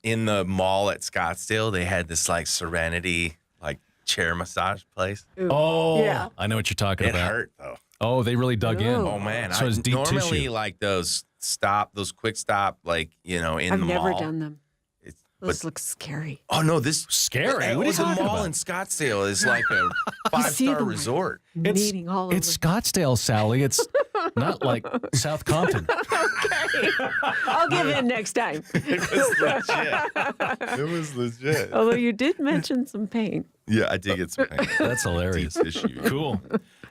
in the mall at Scottsdale, they had this like Serenity like chair massage place. Oh, Yeah. I know what you're talking It about. hurt though. Oh, they really dug in. Oh man, So it's deep normally tissue. like those quick stop, like in I've the mall. never done them. This But looks scary. oh no, this Scary? It What are was you a talking mall about? in Scottsdale. It's like a see 5-star them. resort. Meeting all over. It's Scottsdale, Sally. It's not like South Compton. I'll give in next time. It was legit. It was legit. Although you did mention some pain. Yeah, I did get some pain. That's hilarious. Deep tissue. Cool.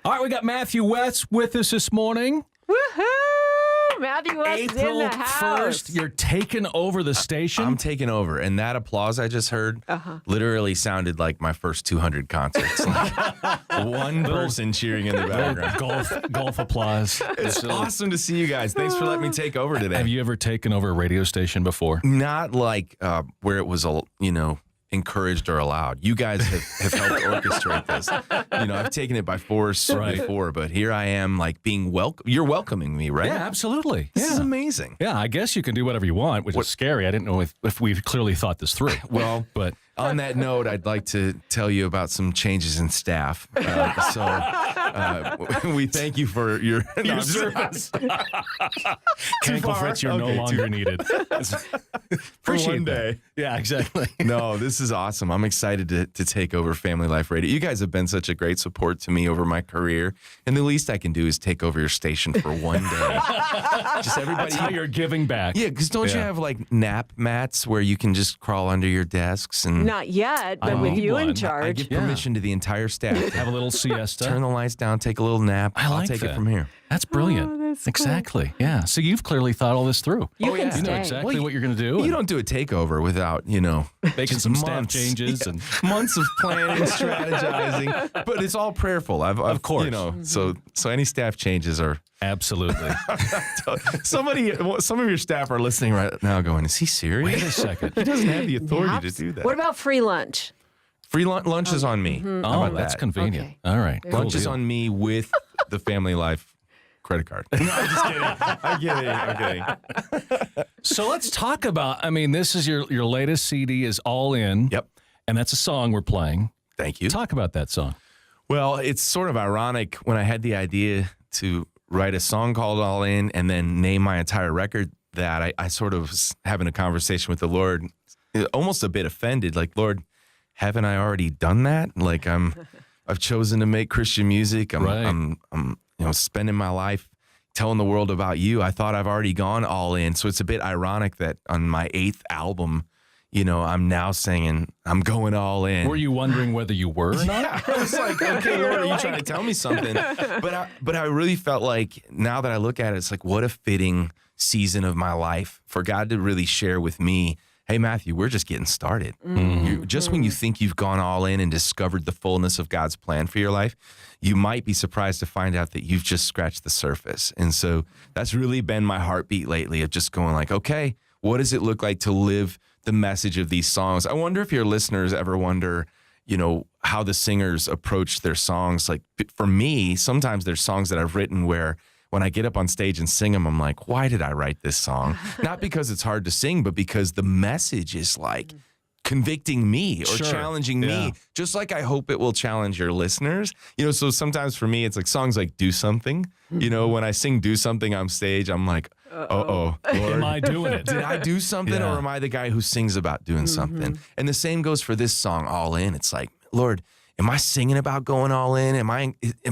All right, we got Matthew West with us this morning. Woohoo! Matthew West is in April the house. 1st, you're taking over the station. I'm taking over, and that applause I just heard literally sounded like my first 200 concerts. Like one person cheering in the background. golf applause. It's awesome to see you guys. Thanks for letting me take over today. Have you ever taken over a radio station before? Not like where it was, encouraged or allowed. You guys have helped orchestrate this. I've taken it by force before, but here I am, like being welcome. You're welcoming me, right? Yeah, absolutely. This is amazing. Yeah, I guess you can do whatever you want, which is scary. I didn't know if we've clearly thought this through. Well, but on that note, I'd like to tell you about some changes in staff. We thank you for your service. Kankelfritz, you're no longer needed. Appreciate one day. that. Yeah, exactly. No, this is awesome. I'm excited to take over Family Life Radio. You guys have been such a great support to me over my career, and the least I can do is take over your station for one day. Just everybody. That's how you're giving back. Yeah, because don't you have like nap mats where you can just crawl under your desks and Not yet, but I with need you one. in I charge. give permission to the entire staff to Have a little siesta. turn the lights down, take a little nap. I like I'll take that. it from here. That's brilliant. Oh, that's cool. Exactly. Yeah. So you've clearly thought all this through. You can You know stay. exactly Well, what you're going to do. You don't do a takeover without, making just some staff months. changes and months of planning, strategizing, but it's all prayerful. Of course. So any staff changes are. absolutely. Some of your staff are listening right now, going, "Is he serious? Wait a second. He doesn't have the authority Naps? to do that." What about free lunch? Free lunch is on me. How Oh, about that's that? convenient. Okay. All right. Lunch Cool is deal. on me with the Family Life credit card. No, I'm just kidding. I'm kidding. So let's talk about, this is your latest CD is All In. Yep. And that's a song we're playing. Thank you. Talk about that song. Well, it's sort of ironic when I had the idea to write a song called All In and then name my entire record that I sort of was having a conversation with the Lord, almost a bit offended, like, Lord, haven't I already done that? Like I've chosen to make Christian music. I'm spending my life telling the world about you. I thought I've already gone all in. So it's a bit ironic that on my 8th album, I'm now saying I'm going all in. Were you wondering whether you were or not? Yeah, I was like, okay, Lord, are you trying to tell me something? But I really felt like now that I look at it, it's like, what a fitting season of my life for God to really share with me, hey, Matthew, we're just getting started. Just when you think you've gone all in and discovered the fullness of God's plan for your life, you might be surprised to find out that you've just scratched the surface. And so that's really been my heartbeat lately of just going like, okay, what does it look like to live the message of these songs? I wonder if your listeners ever wonder, how the singers approach their songs. Like for me, sometimes there's songs that I've written where when I get up on stage and sing them, I'm like, why did I write this song? Not because it's hard to sing, but because the message is like convicting me or Sure. challenging me, just like I hope it will challenge your listeners. So sometimes for me, it's like songs like Do Something. When I sing Do Something on stage, I'm like, Lord, Am I doing it? did I do something Yeah. or am I the guy who sings about doing something? And the same goes for this song, All In. It's like, Lord, am I singing about going all in? Am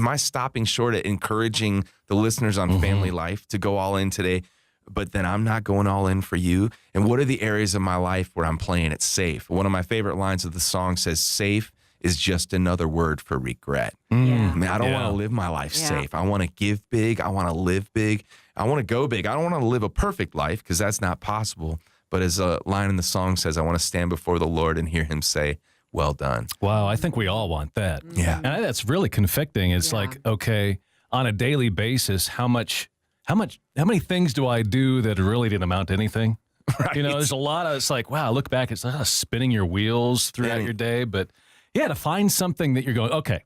I stopping short at encouraging the listeners on Family Life to go all in today? But then I'm not going all in for you. And what are the areas of my life where I'm playing it safe? One of my favorite lines of the song says, safe is just another word for regret. Yeah. I don't want to live my life Yeah. safe. I want to give big. I want to live big. I want to go big. I don't want to live a perfect life because that's not possible. But as a line in the song says, I want to stand before the Lord and hear him say, well done. Wow, I think we all want that. Yeah. And that's really convicting. It's Yeah. like, okay, on a daily basis, how many things do I do that really didn't amount to anything? Right. There's a lot of, it's like, wow, look back, it's spinning your wheels throughout Yeah. your day. But yeah, to find something that you're going, okay,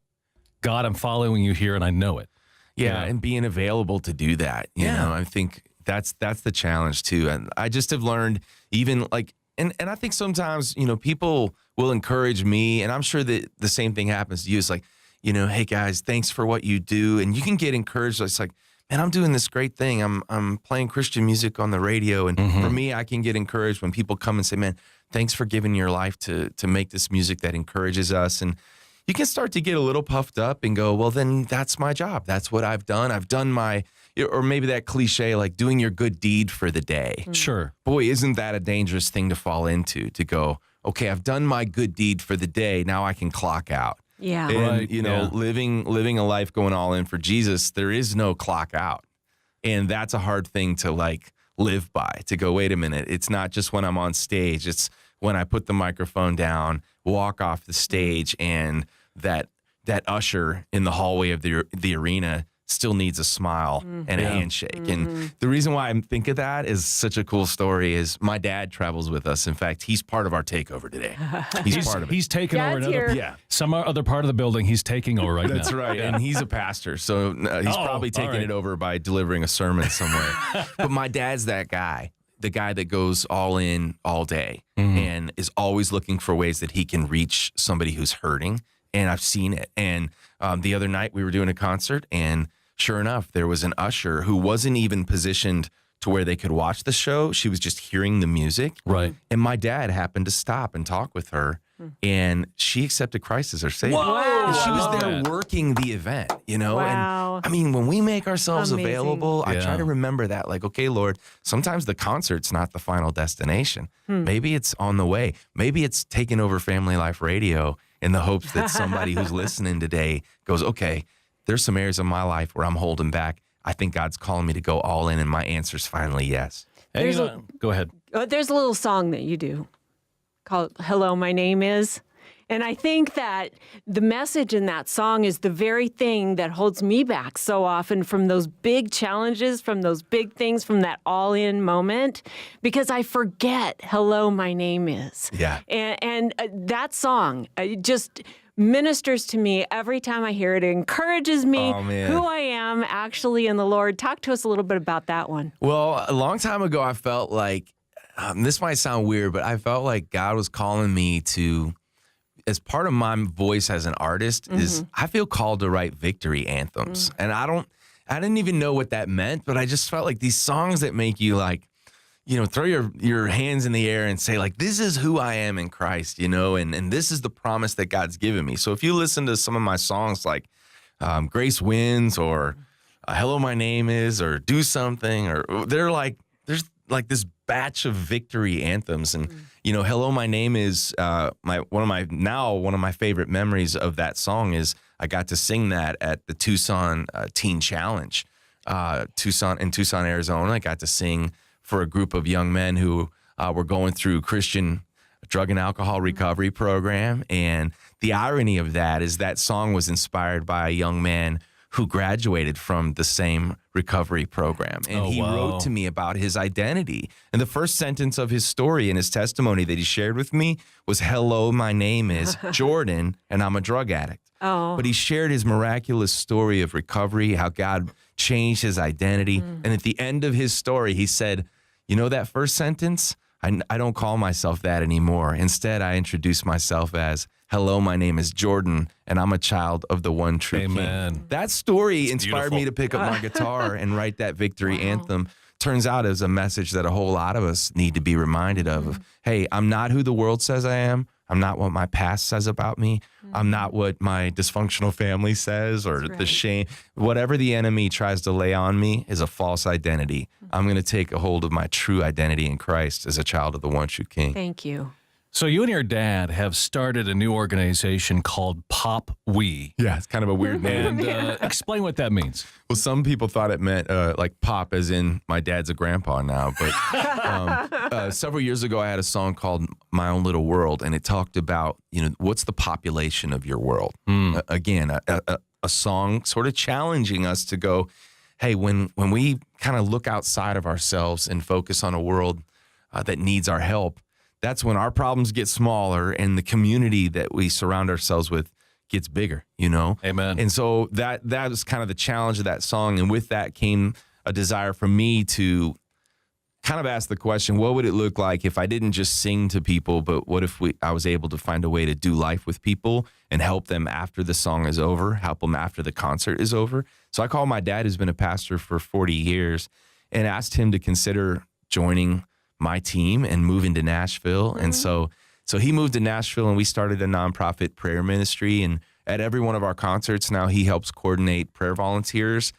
God, I'm following you here and I know it. Yeah, Yeah. and being available to do that. You Yeah. know, I think that's the challenge too. And I just have learned, even like And I think sometimes, people will encourage me, and I'm sure that the same thing happens to you. It's like, hey guys, thanks for what you do. And you can get encouraged. It's like, man, I'm doing this great thing. I'm playing Christian music on the radio. And for me, I can get encouraged when people come and say, man, thanks for giving your life to make this music that encourages us. And you can start to get a little puffed up and go, well, then that's my job. That's what I've done. I've done or maybe that cliche, like doing your good deed for the day. Sure. Boy, isn't that a dangerous thing to fall into, to go, okay, I've done my good deed for the day. Now I can clock out. Yeah. And, Right, living a life going all in for Jesus, there is no clock out. And that's a hard thing to live by, to go, wait a minute. It's not just when I'm on stage. It's when I put the microphone down, walk off the stage, and that usher in the hallway of the arena still needs a smile and a handshake. And the reason why I think of that is such a cool story is my dad travels with us. In fact, he's part of our takeover today. He's part of it. He's taking over Dad's another, here. some other part of the building. He's taking over right now. That's right. And he's a pastor. So he's probably taking right. it over by delivering a sermon somewhere. But my dad's that guy, the guy that goes all in all day and is always looking for ways that he can reach somebody who's hurting. And I've seen it. And the other night we were doing a concert, and sure enough, there was an usher who wasn't even positioned to where they could watch the show. She was just hearing the music. Right. And my dad happened to stop and talk with her, and she accepted Christ as her Savior. Whoa! And she was Wow. there working the event, Wow. And I mean, when we make ourselves Amazing. available, I try Yeah. to remember that, like, okay, Lord, sometimes the concert's not the final destination. Maybe it's on the way. Maybe it's taking over Family Life Radio in the hopes that somebody who's listening today goes, okay, there's some areas of my life where I'm holding back. I think God's calling me to go all in, and my answer's finally yes. Hey, There's go ahead. There's a little song that you do called Hello, My Name Is. And I think that the message in that song is the very thing that holds me back so often from those big challenges, from those big things, from that all-in moment, because I forget Hello, My Name Is. Yeah. And that song just ministers to me every time I hear it. It encourages me Oh, man. who I am actually in the Lord. Talk to us a little bit about that one. Well, a long time ago, I felt like, this might sound weird, but I felt like God was calling me to, as part of my voice as an artist, is I feel called to write victory anthems. And I didn't even know what that meant, but I just felt like these songs that make you throw your hands in the air and say, like, this is who I am in Christ, and this is the promise that God's given me. So if you listen to some of my songs like Grace Wins or Hello, My Name Is, or Do Something, or there's like this batch of victory anthems. And, Hello, My Name Is, one of my favorite memories of that song is I got to sing that at the Tucson Teen Challenge, in Tucson, Arizona. I got to sing for a group of young men who were going through Christian drug and alcohol recovery program. And the irony of that is that song was inspired by a young man who graduated from the same recovery program. And he wrote to me about his identity. And the first sentence of his story and his testimony that he shared with me was, hello, my name is Jordan, and I'm a drug addict. Oh. But he shared his miraculous story of recovery, how God changed his identity. And at the end of his story, he said, that first sentence, I don't call myself that anymore. Instead, I introduce myself as, hello, my name is Jordan, and I'm a child of the one true Amen. King. That story inspired beautiful. me to pick up my guitar and write that victory anthem. Turns out it's a message that a whole lot of us need to be reminded of. Hey, I'm not who the world says I am. I'm not what my past says about me. I'm not what my dysfunctional family says, or the shame. Whatever the enemy tries to lay on me is a false identity. I'm going to take a hold of my true identity in Christ as a child of the one true King. Thank you. So you and your dad have started a new organization called Pop We. Yeah, it's kind of a weird name. And explain what that means. Well, some people thought it meant like pop, as in my dad's a grandpa now. But several years ago, I had a song called My Own Little World, and it talked about, what's the population of your world? Again, a song sort of challenging us to go, hey, when we kind of look outside of ourselves and focus on a world that needs our help, that's when our problems get smaller and the community that we surround ourselves with gets bigger, Amen. And so that was kind of the challenge of that song. And with that came a desire for me to kind of asked the question, what would it look like if I didn't just sing to people, but what if I was able to find a way to do life with people and help them after the song is over, help them after the concert is over? So I called my dad, who's been a pastor for 40 years, and asked him to consider joining my team and moving to Nashville. And so he moved to Nashville, and we started a nonprofit prayer ministry. And at every one of our concerts now, he helps coordinate prayer volunteers.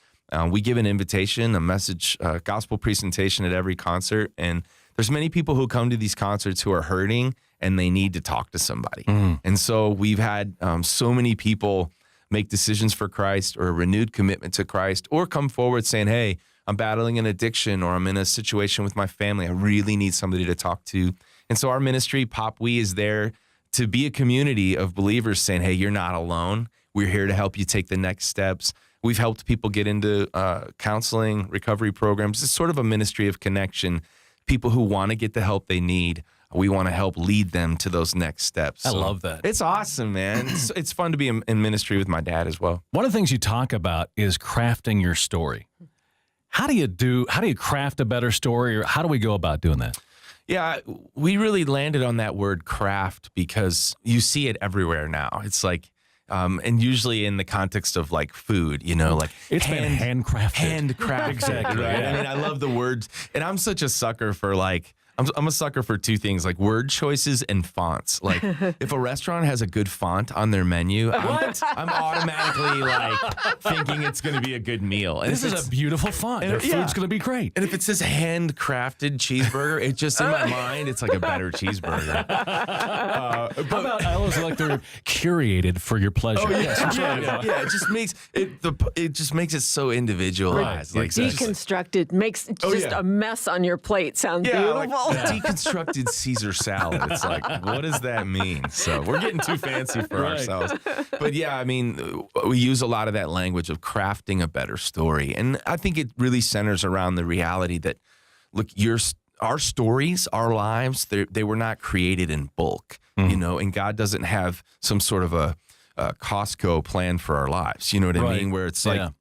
We give an invitation, a message, gospel presentation at every concert. And there's many people who come to these concerts who are hurting and they need to talk to somebody. And so we've had so many people make decisions for Christ or a renewed commitment to Christ, or come forward saying, hey, I'm battling an addiction, or I'm in a situation with my family. I really need somebody to talk to. And so our ministry, Pop We, is there to be a community of believers saying, hey, you're not alone. We're here to help you take the next steps. We've helped people get into counseling, recovery programs. It's sort of a ministry of connection. People who want to get the help they need, we want to help lead them to those next steps. I love that. It's awesome, man. It's fun to be in ministry with my dad as well. One of the things you talk about is crafting your story. How do you craft a better story, or how do we go about doing that? Yeah, we really landed on that word craft because you see it everywhere now. It's like, and usually in the context of like food, like it's been handcrafted. Handcrafted, exactly. right? Yeah. I mean, I love the words, and I'm such a sucker for I'm a sucker for two things, like word choices and fonts. Like if a restaurant has a good font on their menu, I'm automatically like thinking it's going to be a good meal. And This is a beautiful font. Their food's going to be great. And if it says handcrafted cheeseburger, it just in my mind, it's like a better cheeseburger. How about I always like they're curated for your pleasure. Oh, yeah. It just makes it so individualized. Right. Like Deconstructed makes just a mess on your plate sound beautiful. Like deconstructed Caesar salad. It's like, what does that mean? So we're getting too fancy for ourselves. But yeah, I mean, we use a lot of that language of crafting a better story. And I think it really centers around the reality that, look, our stories, our lives, they were not created in bulk, and God doesn't have some sort of a Costco plan for our lives. You know what I mean? Where it's like,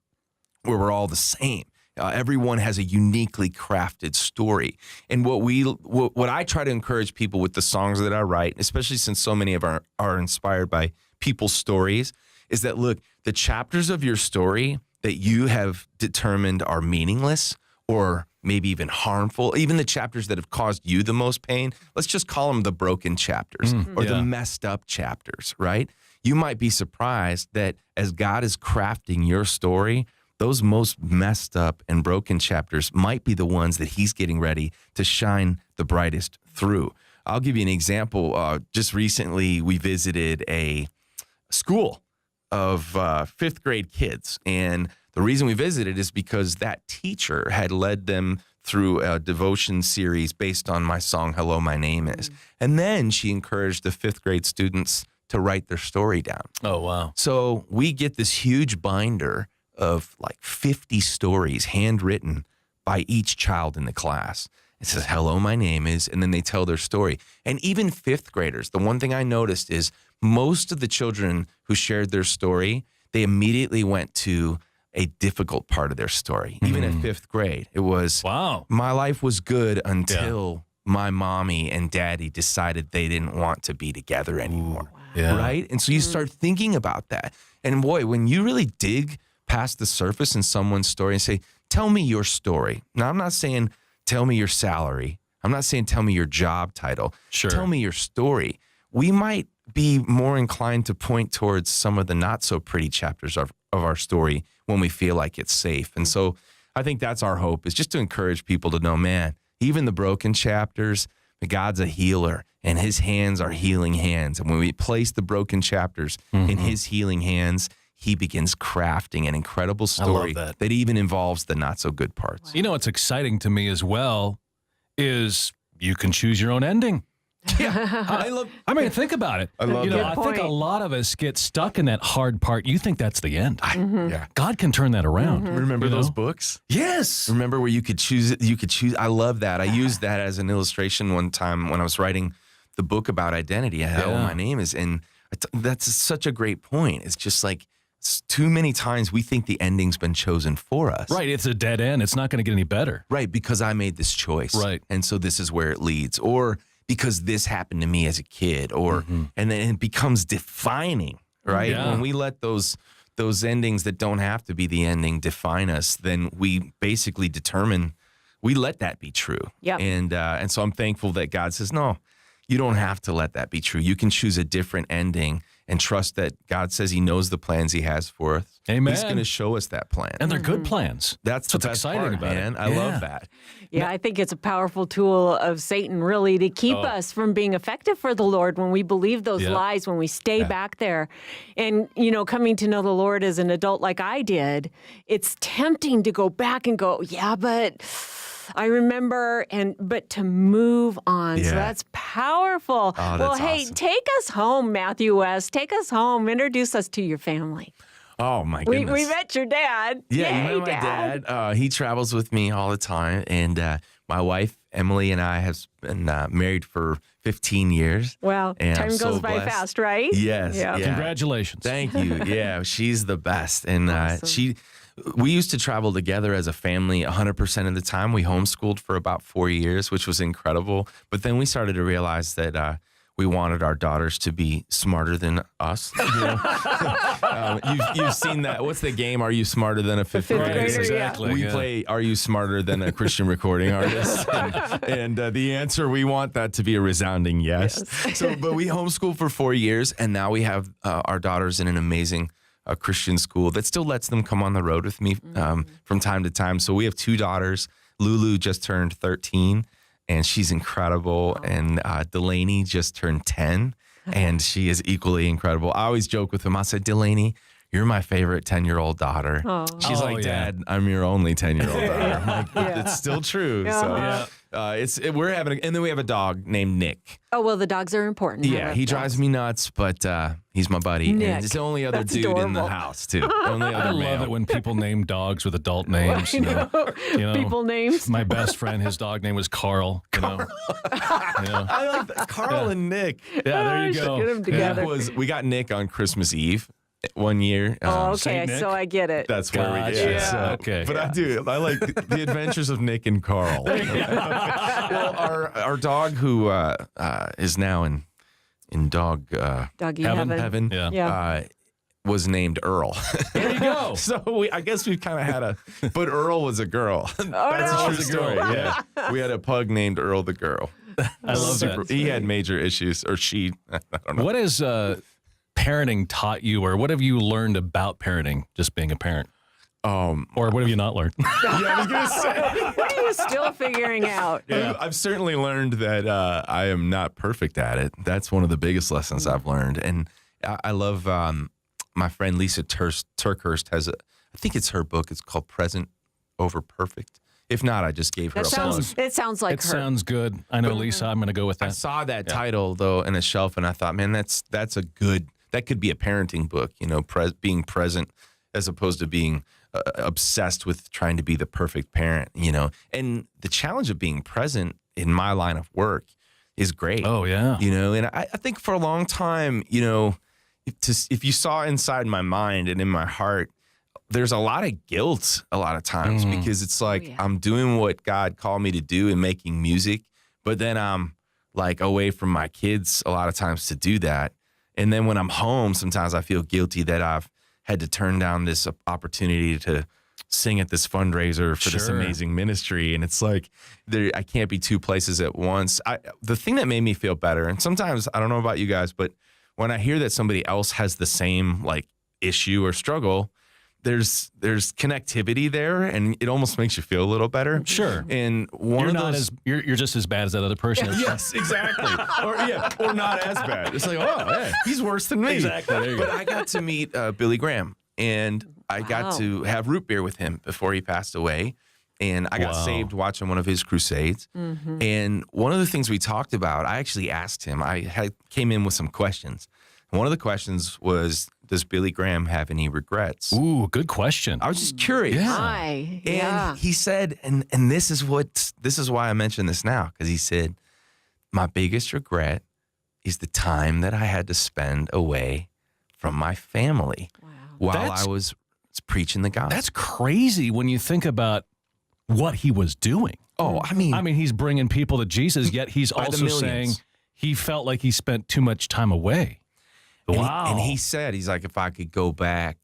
where we're all the same. Everyone has a uniquely crafted story. And what I try to encourage people with the songs that I write, especially since so many of are inspired by people's stories, is that, look, the chapters of your story that you have determined are meaningless or maybe even harmful, even the chapters that have caused you the most pain, let's just call them the broken chapters or the messed up chapters, right? You might be surprised that as God is crafting your story, those most messed up and broken chapters might be the ones that he's getting ready to shine the brightest through. I'll give you an example. Just recently, we visited a school of fifth grade kids. And the reason we visited is because that teacher had led them through a devotion series based on my song, Hello, My Name Is. And then she encouraged the fifth grade students to write their story down. Oh, wow. So we get this huge binder of like 50 stories handwritten by each child in the class. It says, hello, my name is, and then they tell their story. And even fifth graders, the one thing I noticed is most of the children who shared their story, they immediately went to a difficult part of their story. Even at fifth grade, it was, wow, my life was good until my mommy and daddy decided they didn't want to be together anymore. Right? And so you start thinking about that. And boy, when you really dig past the surface in someone's story and say, tell me your story. Now, I'm not saying tell me your salary. I'm not saying tell me your job title. Sure. Tell me your story. We might be more inclined to point towards some of the not so pretty chapters of our story when we feel like it's safe. And so I think that's our hope, is just to encourage people to know, man, even the broken chapters, God's a healer and his hands are healing hands. And when we place the broken chapters in his healing hands, he begins crafting an incredible story that even involves the not so good parts. You know what's exciting to me as well is you can choose your own ending. I mean, think about it. I love that. I think a lot of us get stuck in that hard part. You think that's the end. God can turn that around. Remember those books? Yes. Remember where you could choose it? You could choose. I love that. I used that as an illustration one time when I was writing the book about identity. Hello, my name is. And that's such a great point. It's just like, too many times we think the ending's been chosen for us. Right. It's a dead end. It's not going to get any better. Right, because I made this choice. Right. And so this is where it leads. Or because this happened to me as a kid. Or and then it becomes defining, right? Yeah. When we let those endings that don't have to be the ending define us, then we basically determine, we let that be true. Yep. And so I'm thankful that God says, no, you don't have to let that be true. You can choose a different ending and trust that God says he knows the plans he has for us. Amen. He's going to show us that plan. And they're good plans. That's what's the best exciting part, about man. it. I love that. Yeah, I think it's a powerful tool of Satan, really, to keep us from being effective for the Lord when we believe those lies, when we stay back there. And, coming to know the Lord as an adult like I did, it's tempting to go back and go, yeah, but I remember, but to move on. Yeah. So that's powerful. Oh, well, that's hey, awesome. take us home, Matthew West. Take us home. Introduce us to your family. Oh, my goodness. We met your dad. Yeah, Yay, you met my dad. He travels with me all the time. And my wife, Emily, and I have been married for 15 years. Well, And time I'm goes so by blessed. fast, right? Yes. Yeah. Yeah. Congratulations. Thank you. Yeah, she's the best. And Awesome. we used to travel together as a family 100% of the time. We homeschooled for about 4 years, which was incredible. But then we started to realize that we wanted our daughters to be smarter than us. You've seen that. What's the game? Are you smarter than a fifth fifth grader? grader, exactly. We yeah. play Are You Smarter Than a Christian Recording Artist? And the answer, we want that to be a resounding yes. But we homeschooled for 4 years, and now we have our daughters in an amazing Christian school that still lets them come on the road with me from time to time. So we have 2 daughters. Lulu just turned 13, and she's incredible. And Delaney just turned 10, and she is equally incredible. I always joke with them. I said, Delaney, you're my favorite 10-year-old daughter. Oh. She's like, Dad, I'm your only 10-year-old daughter. I'm like, it's still true. Yeah. So we're having, and then we have a dog named Nick. Oh, well, the dogs are important. Yeah, he drives me nuts, but he's my buddy. Nick. And he's the only other That's dude in the adorable. house, too. Only other I love male. it when people name dogs with adult names. You know, People names. My best friend, his dog name was Carl. I like that. Carl and Nick. Yeah, there you Should go. get 'em together. We got Nick on Christmas Eve one year. Oh, okay, Saint Nick? so I get it. That's where we Gotcha. did. Yeah. So, Okay. But I like the adventures of Nick and Carl. Well, our dog who is now in dog Doggy heaven Yeah. was named Earl. There you go. So I guess we've kind of had but Earl was a girl. That's no. a true Was a story. girl. Yeah. We had a pug named Earl the girl. I love that. He had major issues, or she, I don't know. What has parenting taught you, or what have you learned about parenting, just being a parent? Or what have you not learned? Yeah, I was going to say. What are you still figuring out? I've certainly learned that I am not perfect at it. That's one of the biggest lessons I've learned. And I love my friend Lisa Turkhurst has I think it's her book. It's called Present Over Perfect. If not, I just gave her That a plug. sounds like It her. sounds good. I know, Lisa. I'm going to go with I that. saw that title though in a shelf, and I thought, man, that could be a parenting book. Being present as opposed to being obsessed with trying to be the perfect parent. And the challenge of being present in my line of work is great. Oh, yeah. And I think for a long time, if you saw inside my mind and in my heart, there's a lot of guilt a lot of times because it's like I'm doing what God called me to do in making music, but then I'm like away from my kids a lot of times to do that. And then when I'm home, sometimes I feel guilty that I've had to turn down this opportunity to sing at this fundraiser for this Sure. amazing ministry. And it's like, I can't be 2 places at once. The thing that made me feel better, and sometimes, I don't know about you guys, but when I hear that somebody else has the same like issue or struggle, there's connectivity there, and it almost makes you feel a little better. Sure. And You're just as bad as that other person. Yes, exactly. or not as bad. It's like, oh, yeah, he's worse than me. Exactly. There you But go. I got to meet Billy Graham, and I got to have root beer with him before he passed away. And I got saved watching one of his crusades. Mm-hmm. And one of the things we talked about, I actually asked him, came in with some questions. One of the questions was, does Billy Graham have any regrets? Ooh, good question. I was just curious. Hi. And he said, and this is why I mention this now, because he said, my biggest regret is the time that I had to spend away from my family. Wow. while I was preaching the gospel. That's crazy when you think about what he was doing. Oh, I mean, he's bringing people to Jesus, yet he's also saying he felt like he spent too much time away. Wow. And he said, he's like, if I could go back,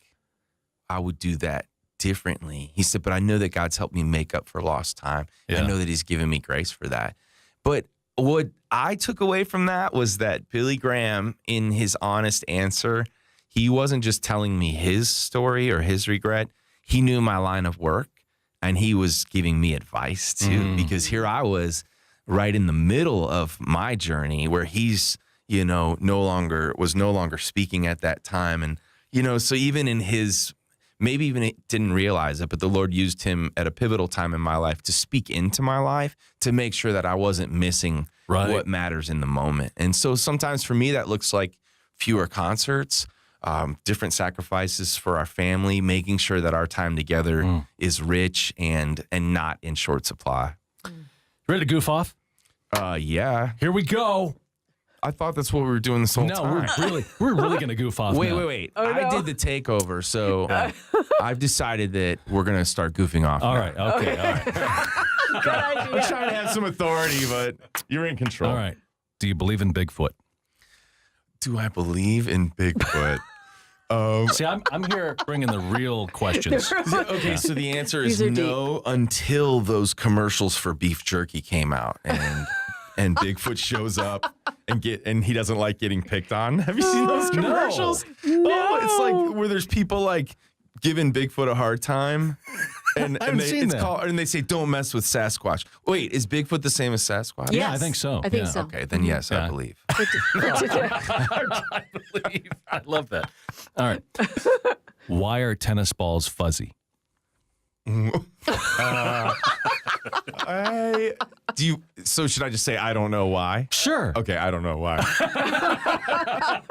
I would do that differently. He said, but I know that God's helped me make up for lost time. Yeah. I know that he's given me grace for that. But what I took away from that was that Billy Graham, in his honest answer, he wasn't just telling me his story or his regret. He knew my line of work, and he was giving me advice too, because here I was right in the middle of my journey where he's, no longer speaking at that time. And, so even in his, maybe even it didn't realize it, but the Lord used him at a pivotal time in my life to speak into my life to make sure that I wasn't missing what matters in the moment. And so sometimes for me, that looks like fewer concerts, different sacrifices for our family, making sure that our time together is rich and not in short supply. Ready to goof off? Yeah. Here we go. I thought that's what we were doing this whole time. No, we're really going to goof off. Wait. Oh, no. I did the takeover, so I've decided that we're going to start goofing off. All right. Okay. All right. Good idea. I'm trying to have some authority, but you're in control. All right. Do you believe in Bigfoot? Do I believe in Bigfoot? See, I'm here bringing the real questions. Okay, so the answer is no until those commercials for beef jerky came out and Bigfoot shows up and he doesn't like getting picked on. Have you seen those commercials? No. Oh, it's like where there's people like giving Bigfoot a hard time. And they say don't mess with Sasquatch. Wait, is Bigfoot the same as Sasquatch? Yes, Yeah, I think so. I think so. Okay, then yes, I believe. I believe. I love that. All right. Why are tennis balls fuzzy? So should I just say I don't know why? Sure. Okay, I don't know why.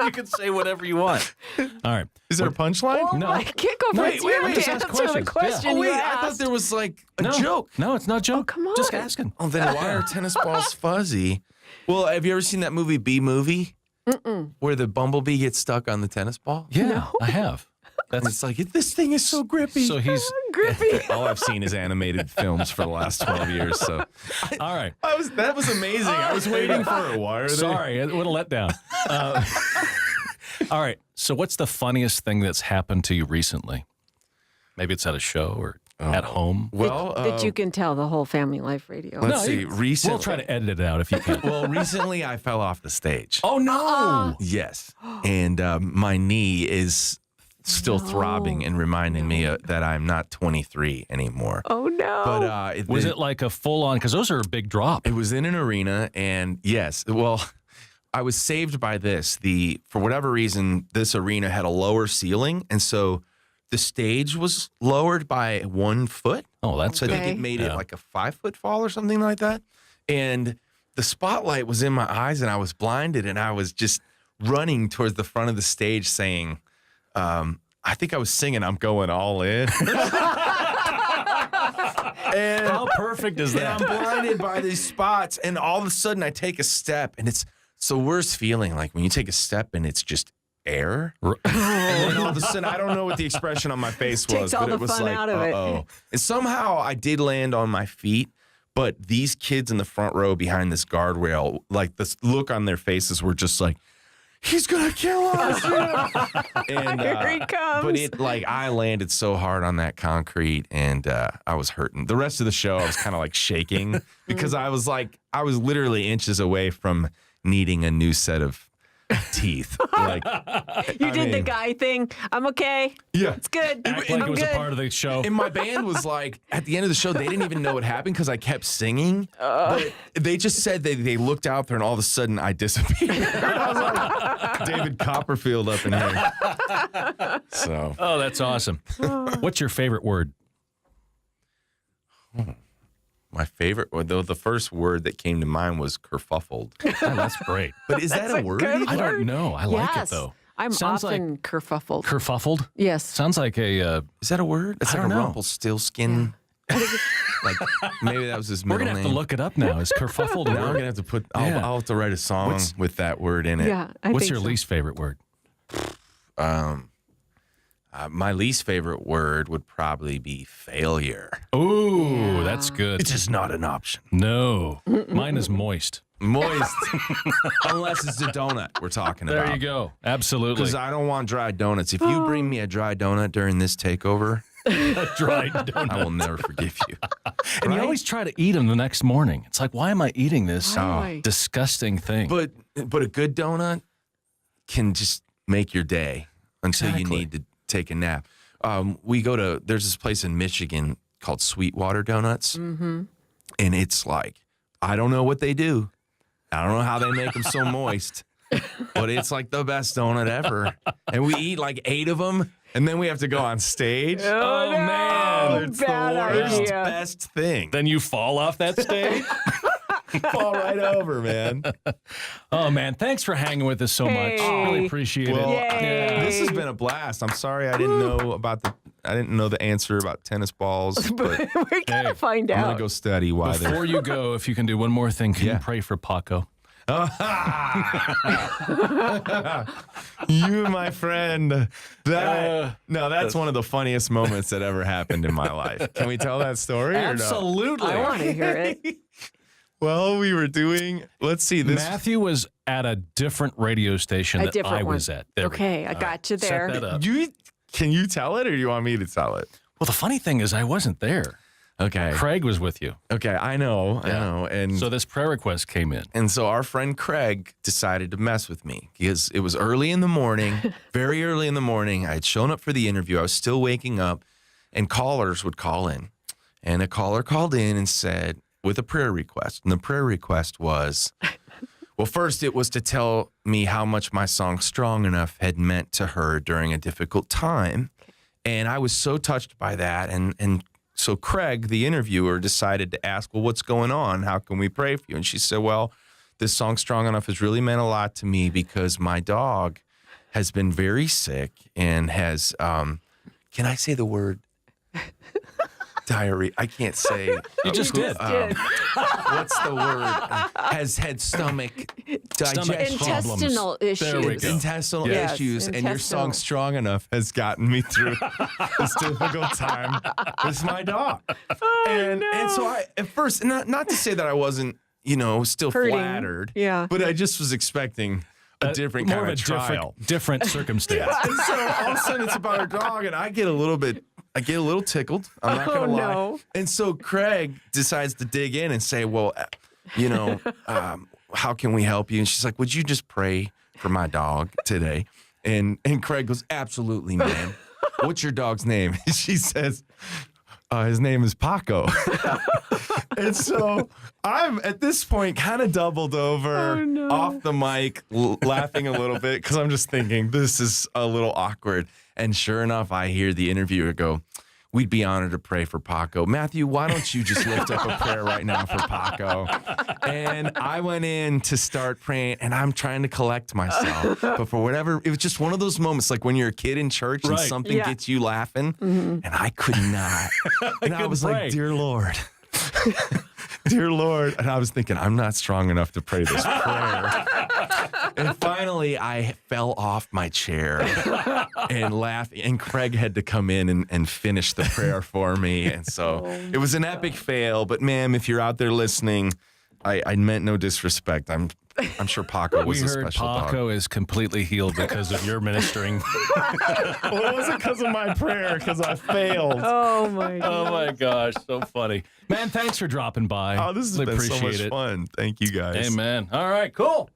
You can say whatever you want. All right. Is there a punchline? No. Kankelfritz, you have just to ask answer the questions. question Oh wait, you I asked. thought there was like a No. joke. No, it's not a joke. Oh, come on. Just asking. Oh, then why are tennis balls fuzzy? Well, have you ever seen that movie Bee Movie? Where the bumblebee gets stuck on the tennis ball? Yeah, I have. And it's like, this thing is so grippy. So he's Grippy. all I've seen is animated films for the last 12 years. So all right. that was amazing. I was waiting for it. Why are they? Sorry, what a letdown. All right. So what's the funniest thing that's happened to you recently? Maybe it's at a show or at home. Well, that you can tell the whole Family Life Radio. let's see. Recently, We'll try to edit it out if you can. Well, recently I fell off the stage. Oh, no. Yes. And my knee is still throbbing and reminding me that I'm not 23 anymore. Oh, no. But Was it like a full-on, because those are a big drop. It was in an arena, and yes, well, I was saved by this. For whatever reason, this arena had a lower ceiling, and so the stage was lowered by 1 foot. Oh, that's so good. I think it made it like a 5-foot fall or something like that. And the spotlight was in my eyes, and I was blinded, and I was just running towards the front of the stage saying, I think I was singing I'm Going All In. And How perfect is that? I'm blinded by these spots, and all of a sudden I take a step, and it's the worst feeling, like when you take a step and it's just air. And then all of a sudden, I don't know what the expression on my face was, Takes all but it the was fun like, out of it. uh-oh. And somehow I did land on my feet, but these kids in the front row behind this guardrail, like this look on their faces were just like, he's gonna kill us. And Here he comes. But I landed so hard on that concrete, and I was hurting. The rest of the show, I was kind of like shaking because I was literally inches away from needing a new set of teeth. Like You did the guy thing. I'm okay. Yeah. It's good. Act like I'm it was good. a part of the show. And my band was like, at the end of the show, they didn't even know what happened because I kept singing. But they just said they looked out there and all of a sudden I disappeared. I was like David Copperfield up in here. So. Oh, that's awesome. What's your favorite word? My favorite, though, the first word that came to mind was kerfuffled. Oh, that's great. But is that a word? good I don't know. I like it, Yes. though. I'm Sounds often kerfuffled. Kerfuffled? Yes. Sounds like a... Is that a word? It's I like don't a know. Rumpelstiltskin. Like maybe that was his we're middle going to name. have to look it up now. Is kerfuffled a Now I'm word? gonna have to put. Yeah. I'll have to write a song with that word in it. Yeah. I What's think your so. least favorite word? I My least favorite word would probably be failure. Ooh, that's good. It's just not an option. No, mine is moist. Moist. Unless it's a donut we're talking about. There you go. Absolutely. Because I don't want dry donuts. If you bring me a dry donut during this takeover, A dried donut. I will never forgive you. And you always try to eat them the next morning. It's like, why am I eating this Why? disgusting thing? But a good donut can just make your day until Exactly. you need to take a nap. There's this place in Michigan called Sweetwater Donuts. Mm-hmm. And it's like, I don't know what they do. I don't know how they make them so moist, but it's like the best donut ever. And we eat like 8 of them, and then we have to go on stage. Oh, no. man. It's Bad the worst, idea. best thing. Then you fall off that stage? Fall right over, man. Oh, man. Thanks for hanging with us so much. Hey. Really appreciate Well, it. Yay. this has been a blast. I'm sorry I didn't know the answer about tennis balls, but We're going to find I'm out. gonna go study why they're. Before you go, if you can do one more thing, can you pray for Paco? You, my friend. That's one of the funniest moments that ever happened in my life. Can we tell that story or no? Absolutely. I want to hear it. Well, we were doing. Let's see this. Matthew was at a different radio station A that different I was one. at. There we Okay, go. I All got you Set there. that up. Can you tell it, or do you want me to tell it? Well, the funny thing is I wasn't there. Okay. Craig was with you. Okay, I know, and So this prayer request came in. And so our friend Craig decided to mess with me because it was early in the morning, very early in the morning. I had shown up for the interview. I was still waking up, and callers would call in. And a caller called in and said, with a prayer request. And the prayer request was, well, first it was to tell me how much my song Strong Enough had meant to her during a difficult time. And I was so touched by that. And so Craig, the interviewer, decided to ask, well, what's going on? How can we pray for you? And she said, well, this song Strong Enough has really meant a lot to me because my dog has been very sick and has, can I say the word diarrhea? I can't say. You just did. What's the word? Has had stomach digestion problems. Intestinal issues. There we go. intestinal Yes, issues, and your intestinal. song Strong Enough has gotten me through this difficult time with my dog. And so I, at first, not to say that I wasn't, still Hurting. flattered, Yeah. but I just was expecting a different More kind of of a trial. different circumstance. And so all of a sudden it's about our dog, and I get a little tickled. I'm not going to lie. no. And so Craig decides to dig in and say, well, how can we help you? And she's like, would you just pray for my dog today? And Craig goes, absolutely, man. What's your dog's name? And she says, his name is Paco. And so I'm at this point kind of doubled over off the mic, laughing a little bit because I'm just thinking this is a little awkward. And sure enough, I hear the interviewer go, we'd be honored to pray for Paco. Matthew, why don't you just lift up a prayer right now for Paco? And I went in to start praying, and I'm trying to collect myself. But for whatever, it was just one of those moments like when you're a kid in church and Right. something Yeah. gets you laughing, and I could not. And I was pray. like, dear Lord. Dear Lord. And I was thinking, I'm not strong enough to pray this prayer. And finally, I fell off my chair and laughed. And Craig had to come in and finish the prayer for me. And so it was an epic fail. But, ma'am, if you're out there listening, I meant no disrespect. I'm sure Paco was We a heard special Paco is completely healed because of your ministering. dog. Well, it wasn't because of my prayer, because I failed. Oh, my God. Oh my gosh, so funny. Man, thanks for dropping by. Oh, this has Really been so appreciate much it. fun. Thank you, guys. Amen. All right, cool.